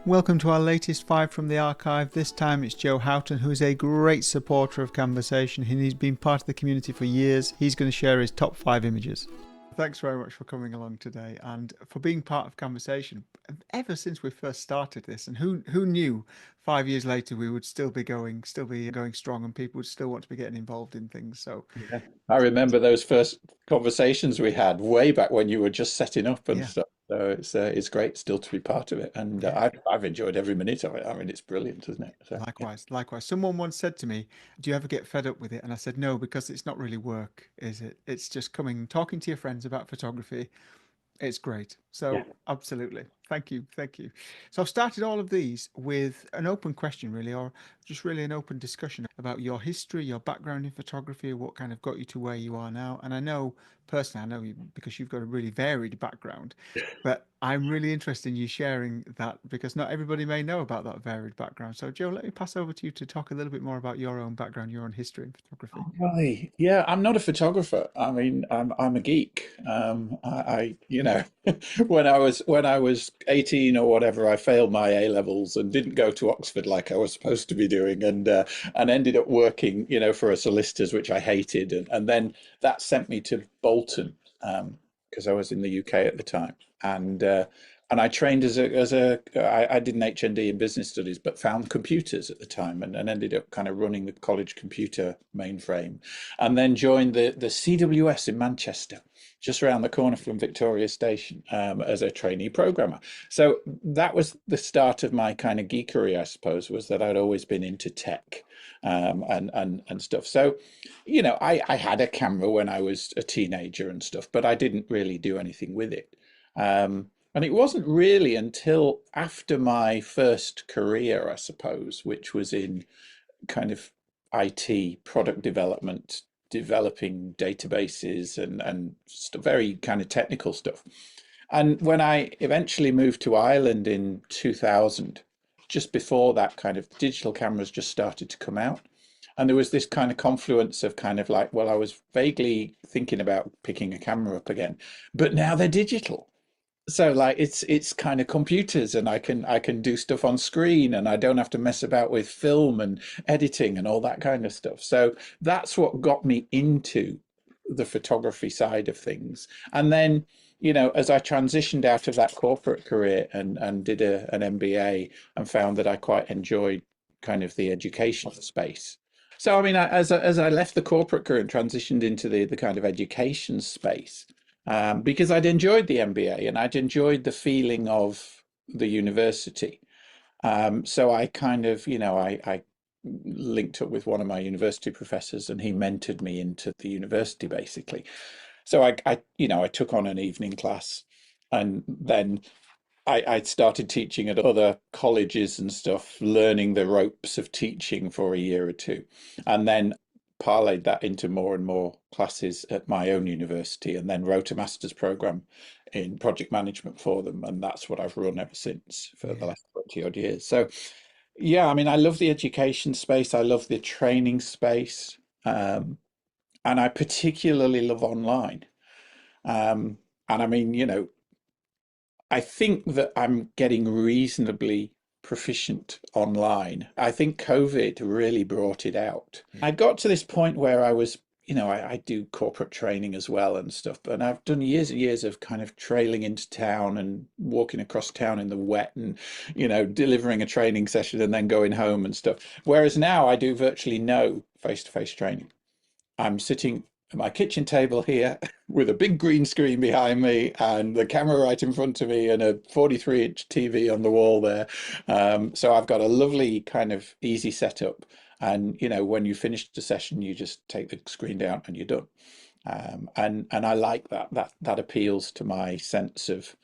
Welcome to our latest 5 from the archive. This time it's Joe Houghton, who is a great supporter of Camversation. He's been part of the community for years. He's going to share his top 5 images. Thanks very much for coming along today and for being part of Camversation ever since we first started this. And who knew 5 years later we would still be going strong, and people would still want to be getting involved in things. So Yeah, I remember those first conversations we had way back when you were just setting up and yeah, stuff. So it's great still to be part of it, and yeah. I've enjoyed every minute of it. I mean, it's brilliant, isn't it? So yeah. Likewise. Someone once said to me, "Do you ever get fed up with it?" And I said, "No, because it's not really work, is it? It's just talking to your friends about photography. It's great." Yeah. So absolutely. Thank you. So I've started all of these with an open question really, or just really an open discussion about your history, your background in photography, what kind of got you to where you are now. And I know personally, I know you because you've got a really varied background, but I'm really interested in you sharing that because not everybody may know about that varied background. So Joe, let me pass over to you to talk a little bit more about your own background, your own history in photography. Right. Yeah, I'm not a photographer. I mean, I'm a geek. When I was 18 or whatever, I failed my A levels and didn't go to Oxford like I was supposed to be doing, and ended up working, for a solicitors, which I hated, and then that sent me to Bolton, because I was in the UK at the time, and I trained I did an HND in business studies, but found computers at the time, and ended up kind of running the college computer mainframe, and then joined the CWS in Manchester, just around the corner from Victoria Station, as a trainee programmer. So that was the start of my kind of geekery, I suppose, was that I'd always been into tech, and stuff. So, I had a camera when I was a teenager and stuff, but I didn't really do anything with it. And it wasn't really until after my first career, I suppose, which was in kind of IT product development, developing databases and very kind of technical stuff. And when I eventually moved to Ireland in 2000, just before that, kind of digital cameras just started to come out. And there was this kind of confluence of kind of like, well, I was vaguely thinking about picking a camera up again, but now they're digital. So like it's kind of computers, and I can do stuff on screen, and I don't have to mess about with film and editing and all that kind of stuff. So that's what got me into the photography side of things. And then, as I transitioned out of that corporate career and did an MBA, and found that I quite enjoyed kind of the educational space. So I mean, as I left the corporate career and transitioned into the kind of education space, because I'd enjoyed the MBA and I'd enjoyed the feeling of the university. So I kind of, I linked up with one of my university professors, and he mentored me into the university basically. So I took on an evening class, and then I started teaching at other colleges and stuff, learning the ropes of teaching for a year or two, and then parlayed that into more and more classes at my own university, and then wrote a master's program in project management for them, and that's what I've run ever since for the Yeah. last 20 odd years. So yeah, I mean, I love the education space, I love the training space, and I particularly love online. And I mean, I think that I'm getting reasonably proficient online. I think COVID really brought it out. Yeah. I got to this point where I was, I do corporate training as well and stuff, but I've done years and years of kind of trailing into town and walking across town in the wet, and, delivering a training session and then going home and stuff. Whereas now I do virtually no face-to-face training. I'm sitting at my kitchen table here with a big green screen behind me and the camera right in front of me and a 43-inch TV on the wall there. So I've got a lovely kind of easy setup. And when you finish the session, you just take the screen down and you're done. And I like that. That appeals to my sense of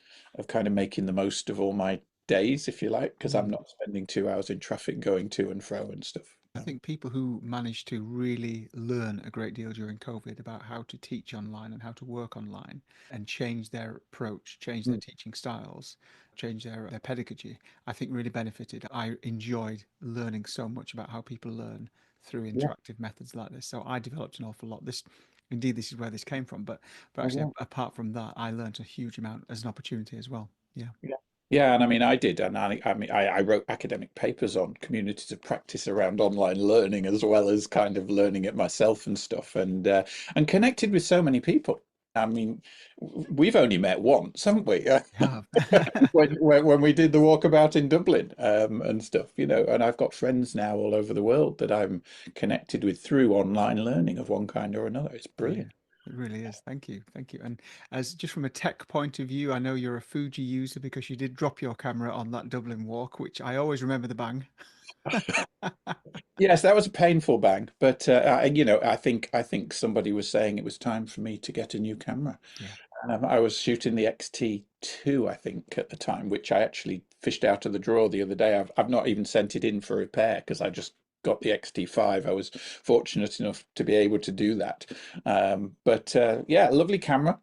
kind of making the most of all my days, if you like, because I'm Mm. not spending 2 hours in traffic going to and fro and stuff. I think people who managed to really learn a great deal during COVID about how to teach online and how to work online and change their approach, change their Mm. teaching styles, change their pedagogy, I think really benefited. I enjoyed learning so much about how people learn through Yeah. interactive methods like this. So I developed an awful lot. Indeed, this is where this came from. But Oh, actually, yeah. apart from that, I learned a huge amount as an opportunity as well. Yeah. Yeah. Yeah, and I mean, I did, and I wrote academic papers on communities of practice around online learning, as well as kind of learning it myself and stuff, and connected with so many people. I mean, we've only met once, haven't we? Yeah. When we did the walkabout in Dublin, and stuff, and I've got friends now all over the world that I'm connected with through online learning of one kind or another. It's Yeah, brilliant. it really is. Thank you. Thank you. And as just from a tech point of view, I know you're a Fuji user because you did drop your camera on that Dublin walk, which I always remember the bang. Yes, that was a painful bang, but I think somebody was saying it was time for me to get a new camera. Yeah. I was shooting the XT2, I think, at the time, which I actually fished out of the drawer the other day. I've not even sent it in for repair because I just got the XT5. I was fortunate enough to be able to do that. But yeah, lovely camera.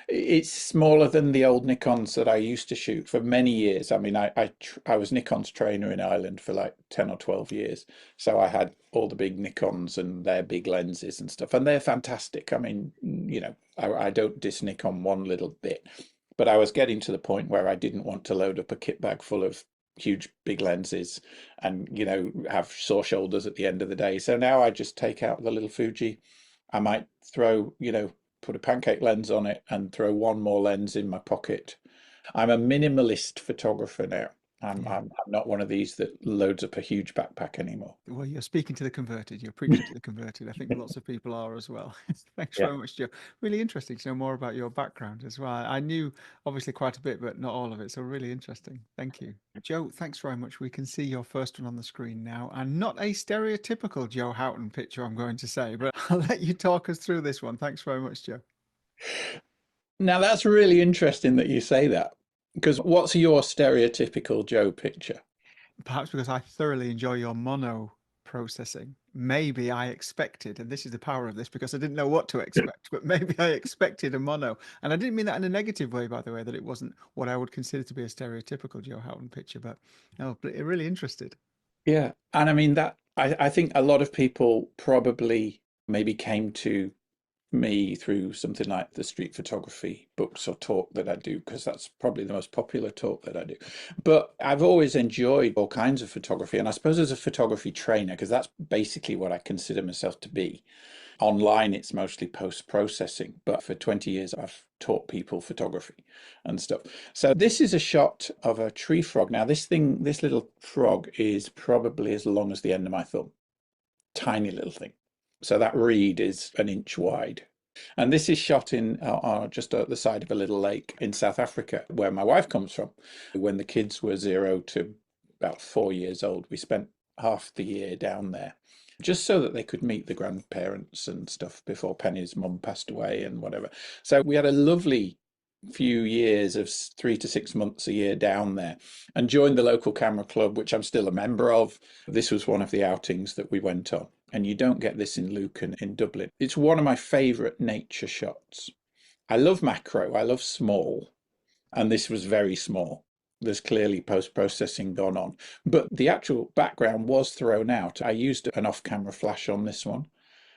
It's smaller than the old Nikons that I used to shoot for many years. I mean, I was Nikon's trainer in Ireland for like 10 or 12 years. So I had all the big Nikons and their big lenses and stuff, and they're fantastic. I mean, I don't diss Nikon one little bit, but I was getting to the point where I didn't want to load up a kit bag full of huge big lenses and have sore shoulders at the end of the day. So now I just take out the little Fuji. I might throw, put a pancake lens on it and throw one more lens in my pocket. I'm a minimalist photographer now. I'm, Yeah. I'm I'm not one of these that loads up a huge backpack anymore. Well, you're speaking to the converted. You're preaching to the converted. I think lots of people are as well. Thanks Yeah. very much, Joe. Really interesting to know more about your background as well. I knew obviously quite a bit, but not all of it. So really interesting. Thank you. Joe, thanks very much. We can see your first one on the screen now, and not a stereotypical Joe Houghton picture, I'm going to say, but I'll let you talk us through this one. Thanks very much, Joe. Now that's really interesting that you say that, because what's your stereotypical Joe picture? Perhaps because I thoroughly enjoy your mono processing. Maybe I expected, and this is the power of this because I didn't know what to expect, but maybe I expected a mono. And I didn't mean that in a negative way, by the way, that it wasn't what I would consider to be a stereotypical Joe Houghton picture, but no, but it really interested. Yeah, and I mean that I think a lot of people probably maybe came to me through something like the street photography books or talk that I do, because that's probably the most popular talk that I do. But I've always enjoyed all kinds of photography, and I suppose as a photography trainer, because that's basically what I consider myself to be. Online, it's mostly post-processing, but for 20 years, I've taught people photography and stuff. So this is a shot of a tree frog. Now, this little frog is probably as long as the end of my thumb, tiny little thing. So that reed is an inch wide. And this is shot in just at the side of a little lake in South Africa, where my wife comes from. When the kids were 0 to about 4 years old, we spent half the year down there, just so that they could meet the grandparents and stuff before Penny's mum passed away and whatever. So we had a lovely few years of 3 to 6 months a year down there and joined the local camera club, which I'm still a member of. This was one of the outings that we went on. And you don't get this in Lucan in Dublin. It's one of my favourite nature shots. I love macro, I love small, and this was very small. There's clearly post-processing gone on, but the actual background was thrown out. I used an off-camera flash on this one.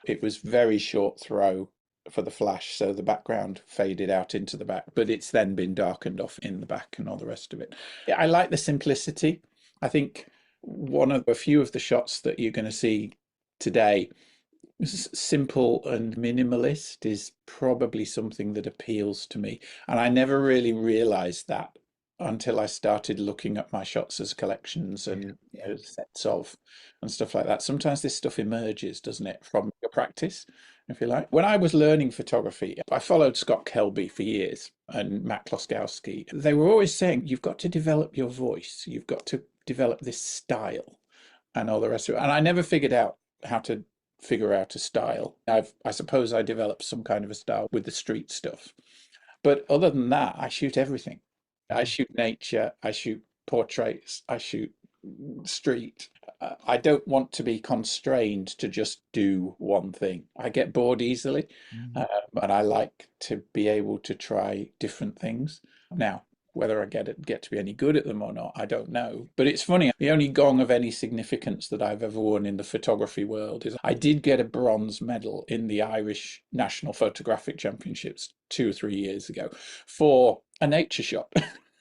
It was very short throw for the flash, so the background faded out into the back, but it's then been darkened off in the back and all the rest of it. Yeah, I like the simplicity. I think one of a few of the shots that you're going to see today, simple and minimalist, is probably something that appeals to me. And I never really realized that until I started looking at my shots as collections Yeah, and yeah, sets of and stuff like that. Sometimes this stuff emerges, doesn't it, from your practice, if you like. When I was learning photography, I followed Scott Kelby for years and Matt Kloskowski. They were always saying, you've got to develop your voice, you've got to develop this style and all the rest of it. And I never figured out how to figure out a style. I suppose I developed some kind of a style with the street stuff. But other than that, I shoot everything. I yeah. shoot nature, I shoot portraits, I shoot street. I don't want to be constrained to just do one thing. I get bored easily, Mm. and I like to be able to try different things. Now, whether I get to be any good at them or not, I don't know. But it's funny, the only gong of any significance that I've ever won in the photography world is I did get a bronze medal in the Irish National Photographic Championships 2 or 3 years ago for a nature shot.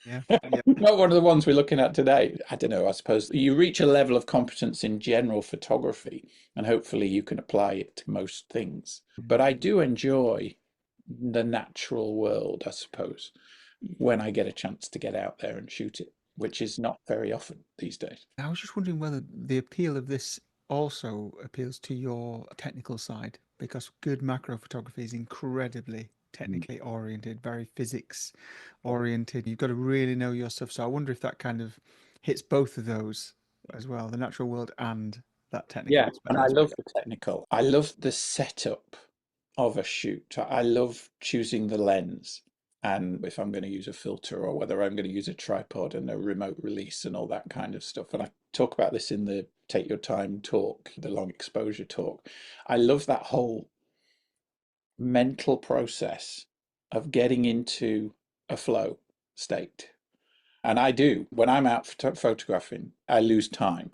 Yeah, yeah. Not one of the ones we're looking at today. I don't know, I suppose you reach a level of competence in general photography, and hopefully you can apply it to most things. But I do enjoy the natural world, I suppose, when I get a chance to get out there and shoot it, which is not very often these days. I was just wondering whether the appeal of this also appeals to your technical side, because good macro photography is incredibly Mm. technically oriented, very physics oriented. You've got to really know your stuff. So I wonder if that kind of hits both of those as well, the natural world and that technical Yeah, and I love aspect. the technical. I love the setup of a shoot. I love choosing the lens and if I'm going to use a filter or whether I'm going to use a tripod and a remote release and all that kind of stuff. And I talk about this in the Take Your Time talk, the long exposure talk. I love that whole mental process of getting into a flow state. And I do. When I'm out photographing, I lose time.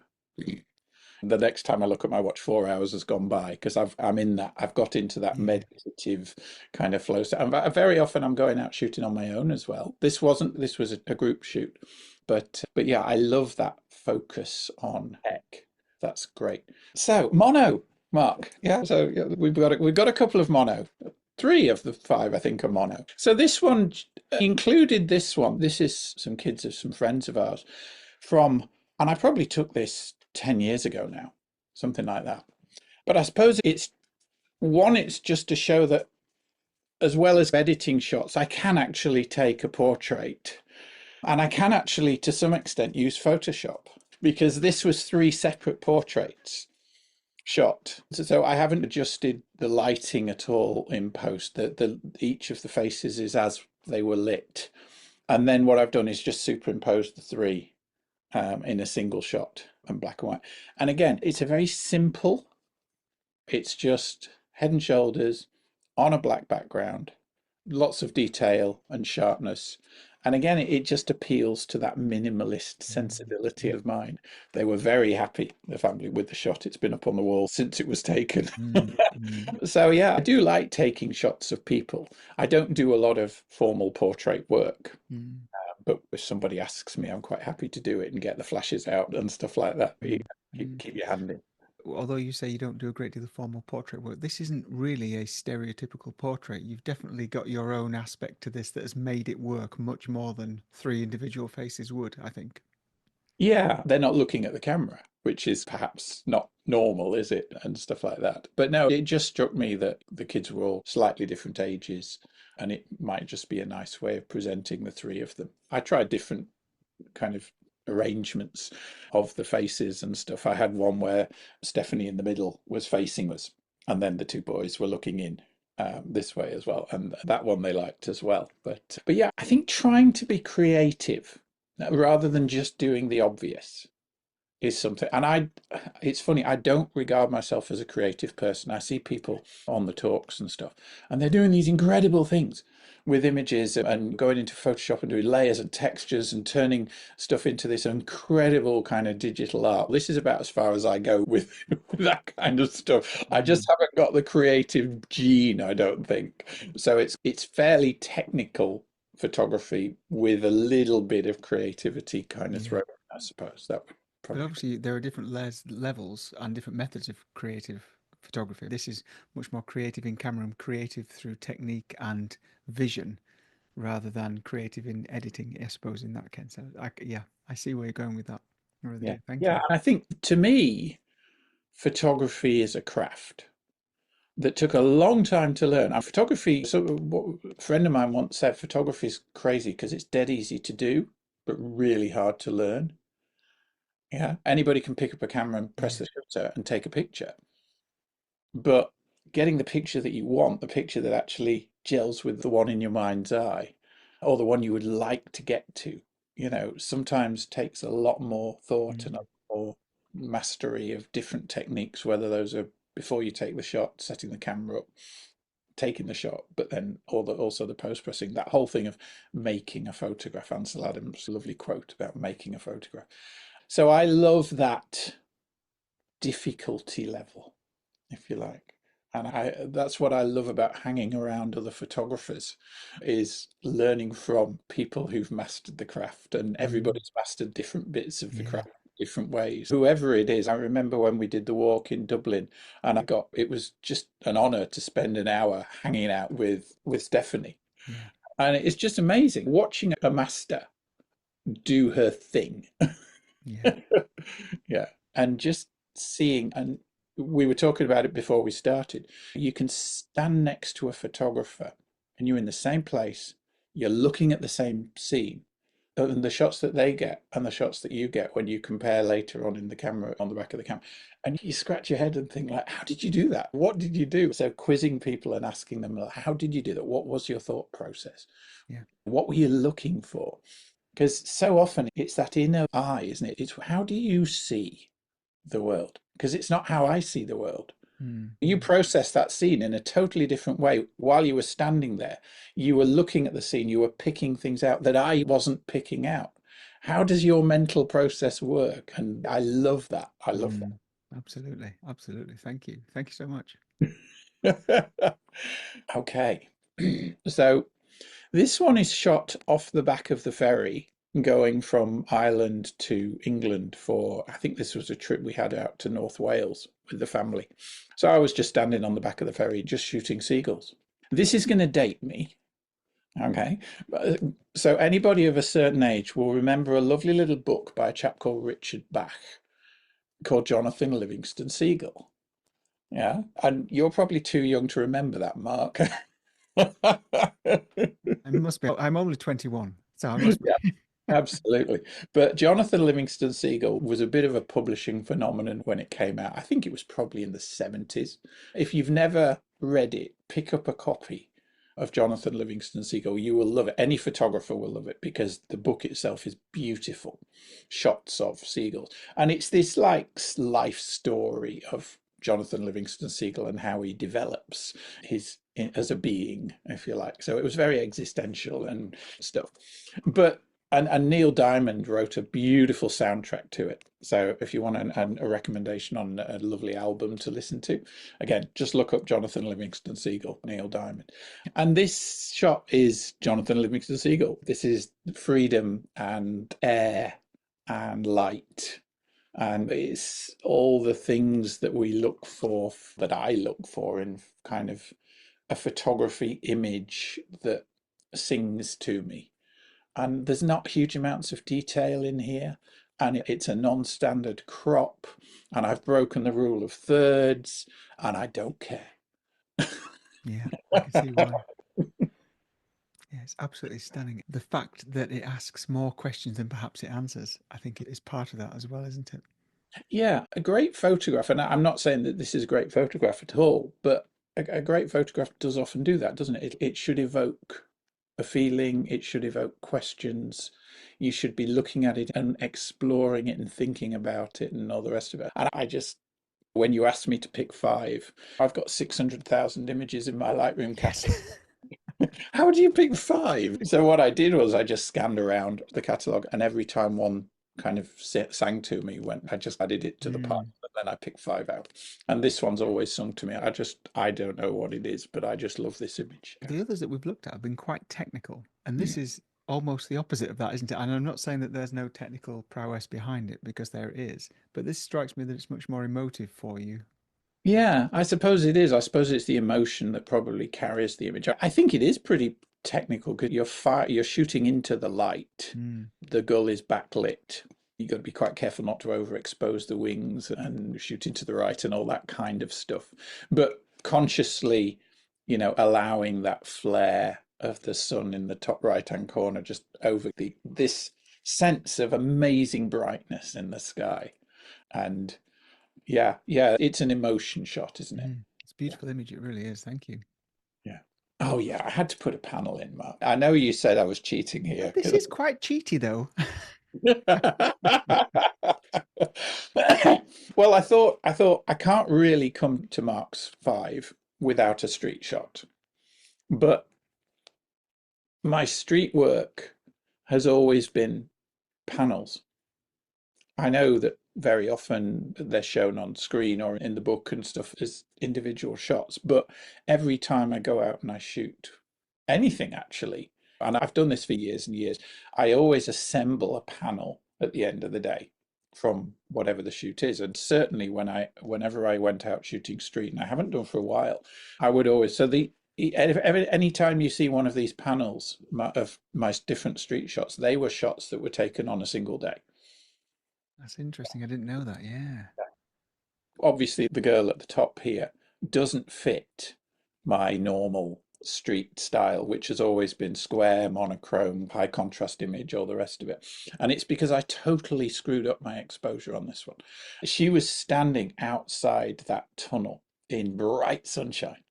The next time I look at my watch, 4 hours has gone by because I'm in that. I've got into that Yeah. meditative kind of flow. So very often I'm going out shooting on my own as well. This wasn't. This was a group shoot, but yeah, I love that focus on tech. That's great. So mono, Mark. Yeah. So yeah, we've got a couple of mono. Three of the five, I think, are mono. So this one included this one. This is some kids of some friends of ours from, and I probably took this 10 years ago now, something like that. But I suppose it's just to show that as well as editing shots, I can actually take a portrait and I can actually, to some extent, use Photoshop because this was three separate portraits shot. So I haven't adjusted the lighting at all in post. Each of the faces is as they were lit. And then what I've done is just superimposed the three in a single shot and black and white. And again, it's a very simple, it's just head and shoulders on a black background, lots of detail and sharpness. And again, it just appeals to that minimalist sensibility of mine. They were very happy, the family, with the shot. It's been up on the wall since it was taken. Mm, mm, So, yeah, I do like taking shots of people. I don't do a lot of formal portrait work, mm, but if somebody asks me, I'm quite happy to do it and get the flashes out and stuff like that. But you mm, mm. keep your hand in. Although you say you don't do a great deal of formal portrait work, this isn't really a stereotypical portrait. You've definitely got your own aspect to this that has made it work much more than three individual faces would, I think. Yeah, they're not looking at the camera, which is perhaps not normal, is it? And stuff like that. But no, it just struck me that the kids were all slightly different ages, and it might just be a nice way of presenting the three of them. I tried different kind of arrangements of the faces and stuff. I had one where Stephanie in the middle was facing us, and then the two boys were looking in this way as well, and that one they liked as well. But yeah, I think trying to be creative rather than just doing the obvious is something. And it's funny, I don't regard myself as a creative person. I see people on the talks and stuff, and they're doing these incredible things with images and going into Photoshop and doing layers and textures and turning stuff into this incredible kind of digital art. This is about as far as I go with, with that kind of stuff. I just Mm, haven't got the creative gene, I don't think. So it's fairly technical photography with a little bit of creativity kind of yeah. thrown, I suppose. That would But probably. obviously, there are different levels and different methods of creative photography. This is much more creative in camera and creative through technique and vision rather than creative in editing, I suppose, in that case. Yeah, I see where you're going with that. I really Yeah. do. Thank Yeah. you. I think to me, photography is a craft that took a long time to learn. And photography, so a friend of mine once said photography is crazy because it's dead easy to do, but really hard to learn. Yeah. Anybody can pick up a camera and press Yeah. the shutter and take a picture. But getting the picture that you want, the picture that actually gels with the one in your mind's eye, or the one you would like to get to, sometimes takes a lot more thought and a Mm, lot more mastery of different techniques, whether those are before you take the shot, setting the camera up, taking the shot, but then also the post processing, that whole thing of making a photograph. Ansel Adams' lovely quote about making a photograph. So I love that difficulty level, if you like. And that's what I love about hanging around other photographers, is learning from people who've mastered the craft, and Mm, everybody's mastered different bits of the yeah, craft different ways. Whoever it is, I remember when we did the walk in Dublin, and it was just an honor to spend an hour hanging out with Stephanie. yeah, And it's just amazing watching a master do her thing. yeah, Yeah. And just seeing, and we were talking about it before we started, you can stand next to a photographer and you're in the same place, you're looking at the same scene, and the shots that they get and the shots that you get when you compare later on in the camera, on the back of the camera, and you scratch your head and think like, how did you do that? What did you do? So quizzing people and asking them, like, how did you do that? What was your thought process? yeah. What were you looking for? Because so often it's that inner eye, isn't it? It's how do you see the world? Because it's not how I see the world. Mm, You mm, process that scene in a totally different way. While you were standing there, you were looking at the scene, you were picking things out that I wasn't picking out. How does your mental process work? And I love that. I love mm. Absolutely, absolutely. Thank you. Thank you so much. that. Okay. So this one is shot off the back of the ferry going from Ireland to England for, I think this was a trip we had out to North Wales with the family. So I was just standing on the back of the ferry, just shooting seagulls. This is going to date me. Okay. So anybody of a certain age will remember a lovely little book by a chap called Richard Bach called Jonathan Livingston Seagull. Yeah. And you're probably too young to remember that, Mark. I must be. I'm only 21, so I must be. Absolutely. But Jonathan Livingston Seagull was a bit of a publishing phenomenon when it came out. I think it was probably in the 70s. If you've never read it, pick up a copy of Jonathan Livingston Seagull. You will love it. Any photographer will love it because the book itself is beautiful. Shots of seagulls. And it's this like life story of Jonathan Livingston Seagull and how he develops his as a being, if you like. So it was very existential and stuff. But and Neil Diamond wrote a beautiful soundtrack to it. So if you want a recommendation on a lovely album to listen to, again, just look up Jonathan Livingston Seagull, Neil Diamond. And this shot is Jonathan Livingston Seagull. This is freedom and air and light. And it's all the things that we look for, that I look for in kind of a photography image that sings to me. And there's not huge amounts of detail in here, and it's a non-standard crop, and I've broken the rule of thirds, and I don't care. Yeah, I can see why. Yeah, it's absolutely stunning. The fact that it asks more questions than perhaps it answers, I think it is part of that as well, isn't it? Yeah, a great photograph, and I'm not saying that this is a great photograph at all, but a great photograph does often do that, doesn't it? It should evoke a feeling, it should evoke questions. You should be looking at it and exploring it and thinking about it and all the rest of it. And I just, when you asked me to pick five, I've got 600,000 images in my Lightroom Yes. catalog. How do you pick five? So what I did was I just scanned around the catalog, and every time one kind of sang to me, when I just added it to the pile, Mm. and then I picked five out. And this one's always sung to me. I don't know what it is, but I just love this image. The others that we've looked at have been quite technical, and this is almost the opposite of that, isn't it? And I'm not saying that there's no technical prowess behind it, because there is, but this strikes me that it's much more emotive for you. Yeah, I suppose it is. I suppose it's the emotion that probably carries the image. I think it is pretty technical because you're shooting into the light. Mm. The gull is backlit. You've got to be quite careful not to overexpose the wings and shooting to the right and all that kind of stuff. But consciously, allowing that flare of the sun in the top right hand corner just over this sense of amazing brightness in the sky. And yeah, yeah, it's an emotion shot, isn't it? Mm. It's a beautiful image, it really is. Thank you. Yeah. Oh yeah, I had to put a panel in, Mark. I know you said I was cheating here. This is quite cheaty, though. Well, I thought I can't really come to Mark's five without a street shot. But my street work has always been panels. I know that very often they're shown on screen or in the book and stuff as individual shots. But every time I go out and I shoot anything actually, and I've done this for years and years, I always assemble a panel at the end of the day from whatever the shoot is. And certainly whenever I went out shooting street, and I haven't done for a while, I would always, so the any time you see one of these panels of my different street shots, they were shots that were taken on a single day. That's interesting. I didn't know that. Yeah. Obviously, the girl at the top here doesn't fit my normal street style, which has always been square, monochrome, high contrast image, all the rest of it. And it's because I totally screwed up my exposure on this one. She was standing outside that tunnel in bright sunshine.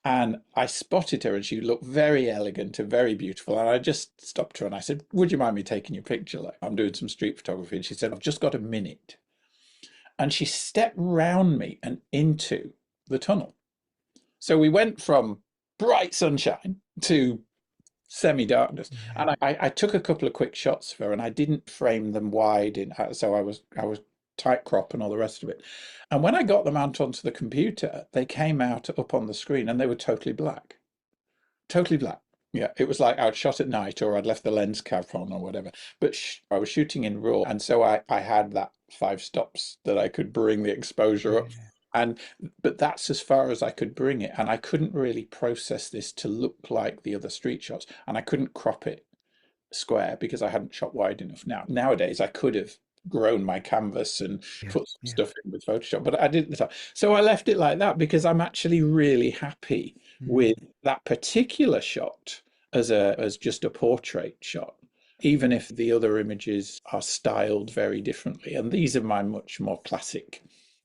And I spotted her and she looked very elegant and very beautiful. And I just stopped her and I said, would you mind me taking your picture? Like, I'm doing some street photography. And she said, I've just got a minute. And she stepped round me and into the tunnel. So we went from bright sunshine to semi-darkness. Yeah. And I took a couple of quick shots of her and I didn't frame them wide in, so I was tight crop and all the rest of it. And when I got them out onto the computer, they came out up on the screen and they were totally black. Totally black. Yeah, it was like I'd shot at night or I'd left the lens cap on or whatever. But I was shooting in RAW, and so I had that 5 stops that I could bring the exposure up. Yeah. And but that's as far as I could bring it, and I couldn't really process this to look like the other street shots, and I couldn't crop it square because I hadn't shot wide enough. Nowadays, I could have grown my canvas and Yeah. put some Yeah. stuff in with Photoshop, but I didn't at the time. So I left it like that because I'm actually really happy Mm. with that particular shot as just a portrait shot, even if the other images are styled very differently. And these are my much more classic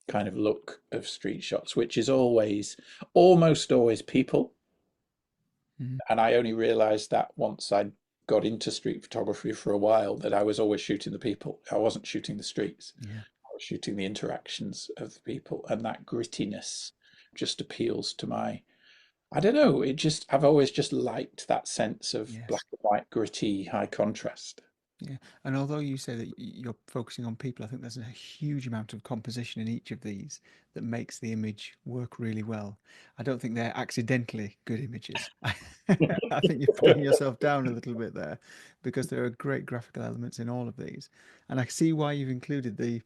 kind of look of street shots, which is almost always people. Mm. And I only realized that once I got into street photography for a while, that I was always shooting the people. I wasn't shooting the streets. Yeah. I was shooting the interactions of the people. And that grittiness just appeals to my, I don't know, I've always just liked that sense of black Yes. and white, gritty, high contrast. Yeah. And although you say that you're focusing on people, I think there's a huge amount of composition in each of these that makes the image work really well. I don't think they're accidentally good images. I think you're putting yourself down a little bit there because there are great graphical elements in all of these. And I see why you've included the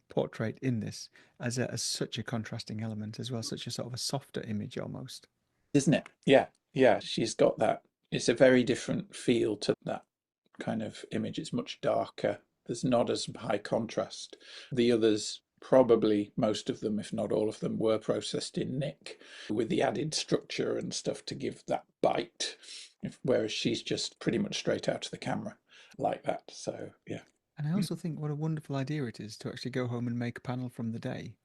portrait in this as such a contrasting element as well, such a sort of a softer image almost. Isn't it? Yeah, yeah, she's got that. It's a very different feel to that kind of image. It's much darker. There's not as high contrast. The others, probably most of them, if not all of them, were processed in Nick with the added structure and stuff to give that bite, whereas she's just pretty much straight out of the camera like that. So, yeah. And I also think what a wonderful idea it is to actually go home and make a panel from the day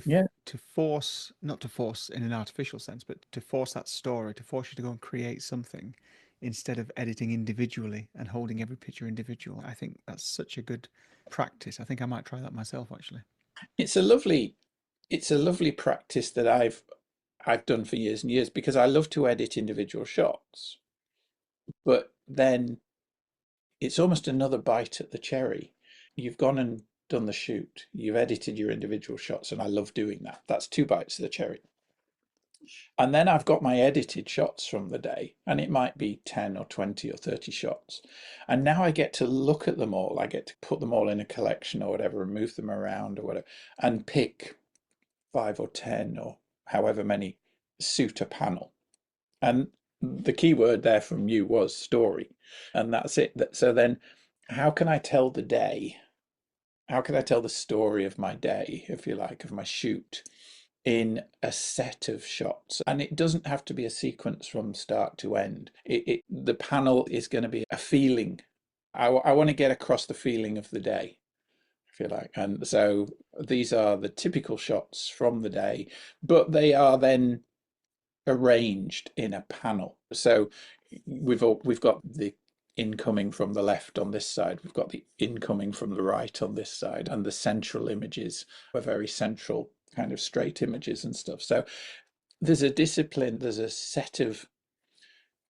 Yeah. to force, not to force in an artificial sense, but to force that story, to force you to go and create something instead of editing individually and holding every picture individual. I think that's such a good practice. I think I might try that myself actually. It's a lovely it's a lovely practice that I've done for years and years because I love to edit individual shots. But then it's almost another bite at the cherry. You've gone and done the shoot, you've edited your individual shots, and I love doing that. That's 2 bites of the cherry. And then I've got my edited shots from the day, and it might be 10 or 20 or 30 shots. And now I get to look at them all. I get to put them all in a collection or whatever and move them around or whatever and pick 5 or 10 or however many suit a panel. And the key word there from you was story. And that's it. So then, how can I tell the day? How can I tell the story of my day, if you like, of my shoot in a set of shots? And it doesn't have to be a sequence from start to end. The panel is going to be a feeling. I want to get across the feeling of the day, if you like. And so these are the typical shots from the day, but they are then arranged in a panel. So we've got the incoming from the left on this side, we've got the incoming from the right on this side, and the central images are very central kind of straight images and stuff. So there's a discipline, there's a set of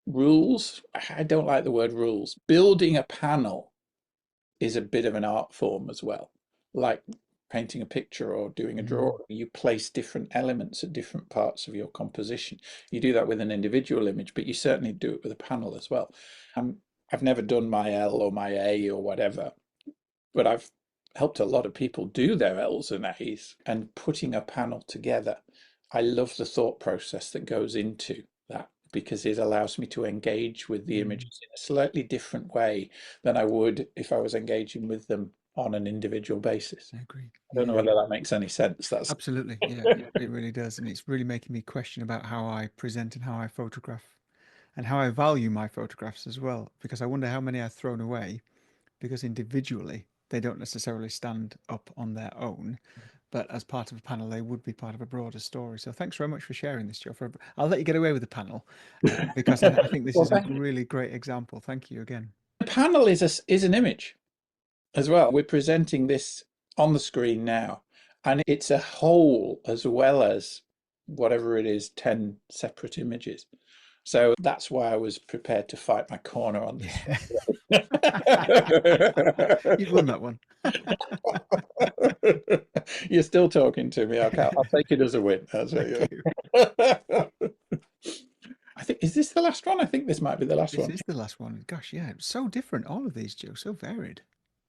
rules. I don't like the word rules. Building a panel is a bit of an art form as well. like painting a picture or doing a Mm, drawing. You place different elements at different parts of your composition. You do that with an individual image, but you certainly do it with a panel as well. Um, I've never done my L or my A or whatever, but I've helped a lot of people do their L's and A's and putting a panel together. I love the thought process that goes into that because it allows me to engage with the mm. images in a slightly different way than I would if I was engaging with them on an individual basis. I agree. I don't know Yeah, whether that makes any sense. That's absolutely. Yeah, it really does. And it's really making me question about how I present and how I photograph and how I value my photographs as well. Because I wonder how many I've thrown away because individually they don't necessarily stand up on their own, but as part of a panel, they would be part of a broader story. So thanks very much for sharing this, Joe. I'll let you get away with the panel because I think this well, is a thank you. really great example. Thank you again. The panel is an image as well. We're presenting this on the screen now, and it's a whole as well as whatever it is, 10 separate images. So that's why I was prepared to fight my corner on this Yeah, one. you've won that one. You're still talking to me. Okay, I'll take it as a win. That's Thank it. you. I think, is this the last one? I think this might be the last This one. is the last one. Gosh, yeah, it's so different. All of these, Joe, so varied.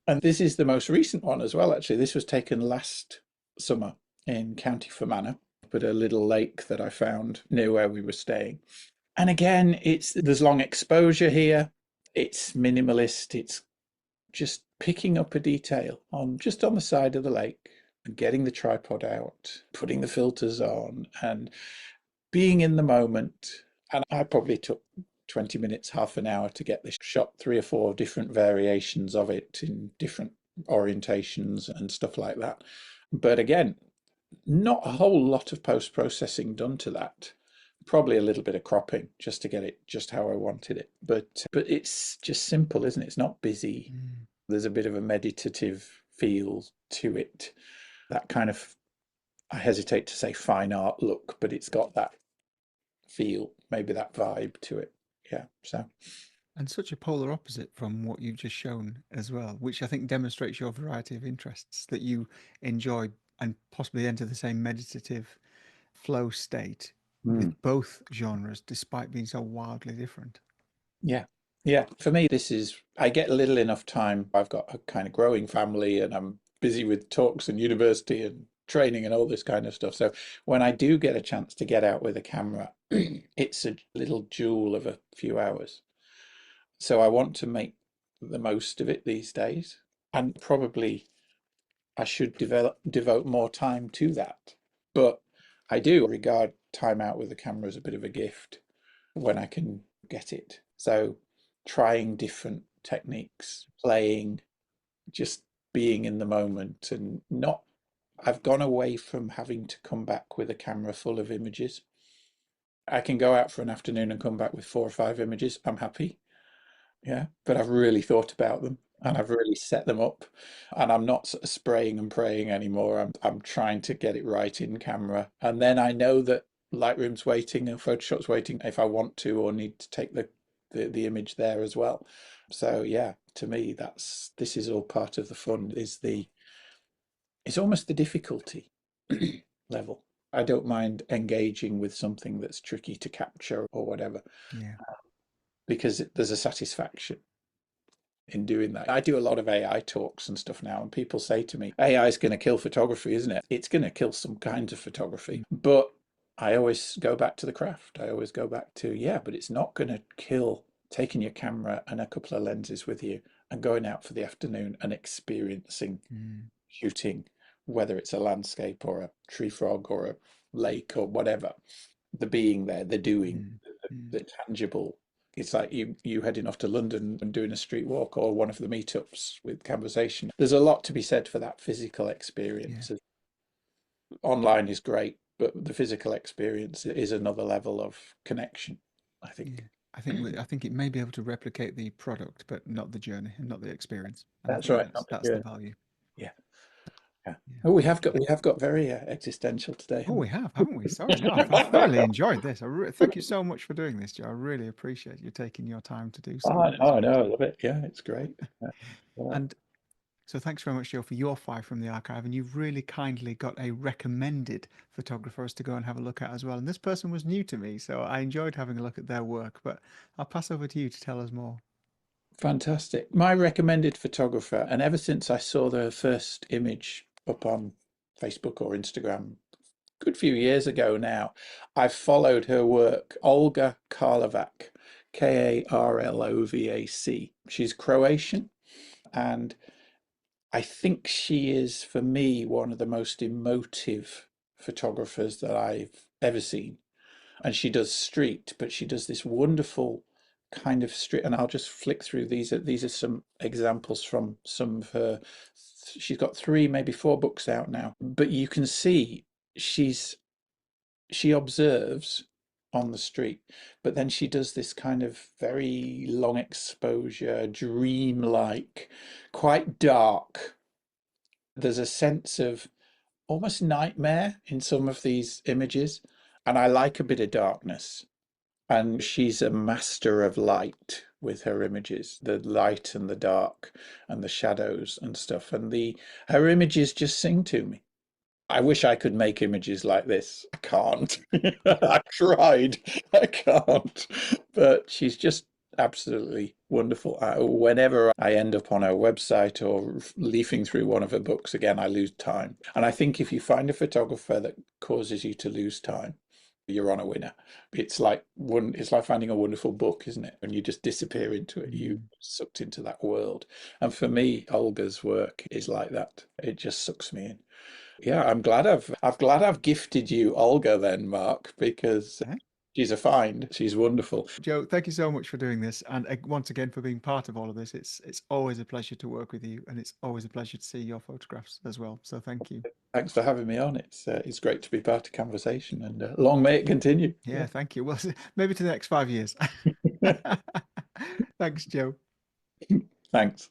And this is the most recent one as well, actually. This was taken last summer in County Fermanagh, but a little lake that I found near where we were staying. And again, it's there's long exposure here. It's minimalist. It's just picking up a detail on just on the side of the lake and getting the tripod out, putting the filters on, and being in the moment. And I probably took 20 minutes, half an hour to get this shot, three or four different variations of it in different orientations and stuff like that. But again, not a whole lot of post processing done to that. Probably a little bit of cropping just to get it just how I wanted it. But it's just simple, isn't it? It's not busy. Mm. There's a bit of a meditative feel to it. That kind of, I hesitate to say fine art look, but it's got that feel, maybe that vibe to it. Yeah. So And such a polar opposite from what you've just shown as well, which I think demonstrates your variety of interests that you enjoy and possibly enter the same meditative flow state mm, with both genres, despite being so wildly different. yeah. Yeah. For me, this is, I get little enough time. I've got a kind of growing family and I'm busy with talks and university and training and all this kind of stuff. So when I do get a chance to get out with a camera, it's a little jewel of a few hours. So I want to make the most of it these days. And probably I should devote more time to that. But I do regard time out with the camera as a bit of a gift when I can get it. So trying different techniques, playing, just being in the moment and not, I've gone away from having to come back with a camera full of images. I can go out for an afternoon and come back with 4 or 5 images. I'm happy. Yeah, but I've really thought about them and I've really set them up and I'm not sort of spraying and praying anymore. I'm trying to get it right in camera. And then I know that Lightroom's waiting and Photoshop's waiting if I want to or need to take the image there as well. So yeah, to me this is all part of the fun is the it's almost the difficulty level. I don't mind engaging with something that's tricky to capture or whatever Yeah, because there's a satisfaction in doing that. I do a lot of AI talks and stuff now, and people say to me, AI is going to kill photography, isn't it? It's going to kill some kinds of photography. But I always go back to the craft. I always go back to, yeah, but it's not going to kill taking your camera and a couple of lenses with you and going out for the afternoon and experiencing mm, shooting, whether it's a landscape or a tree frog or a lake or whatever. The being there, the doing, mm, mm. the tangible. It's like you heading off to London and doing a street walk or one of the meetups with Camversation. There's a lot to be said for that physical Yeah, experience. Online is great, but the physical experience is another level of connection, I yeah. think. I think it may be able to replicate the product, but not the journey and not the experience. And I That's think right. that's the Yeah, value. yeah, yeah. Yeah. Oh, we have got very existential today, Oh, haven't we have, haven't we? Sorry. No, I've thoroughly enjoyed this. Thank you so much for doing this, Joe. I really appreciate you taking your time to do so. oh, no, I know, I love it. Yeah, it's great. Yeah, yeah. And So thanks very much, Joe, for your five from the archive. And you've really kindly got a recommended photographer for us to go and have a look at as well. And this person was new to me, so I enjoyed having a look at their work. But I'll pass over to you to tell us more. Fantastic. My recommended photographer, and ever since I saw the first image up on Facebook or Instagram, good few years ago now, I've followed her work. Olga Karlovac, Karlovac. She's Croatian, and I think she is, for me, one of the most emotive photographers that I've ever seen. And she does street, but she does this wonderful kind of street. And I'll just flick through these are some examples from some of her. She's got three, maybe four books out now. But you can see she's she observes on the street, but then she does this kind of very long exposure, dreamlike, quite dark. There's a sense of almost nightmare in some of these images, and I like a bit of darkness. And she's a master of light with her images, the light and the dark and the shadows and stuff. And the her images just sing to me. I wish I could make images like this. I can't. I tried. I can't. But she's just absolutely wonderful. Whenever I end up on her website or leafing through one of her books again, I lose time. And I think if you find a photographer that causes you to lose time, you're on a winner. It's like finding a wonderful book, isn't it? When you just disappear into it, you Mm. sucked into that world. And for me, Olga's work is like that. It just sucks me in. Yeah, I'm glad I've gifted you Olga then, Mark, because Eh? she's a find. She's wonderful. Joe, thank you so much for doing this, and once again for being part of all of this. It's always a pleasure to work with you, and it's always a pleasure to see your photographs as well. So thank you. Thanks for having me on. It's great to be part of Conversation, and long may it continue. Yeah, Yeah. thank you. Well, maybe to the next 5 years. Thanks, Joe. Thanks.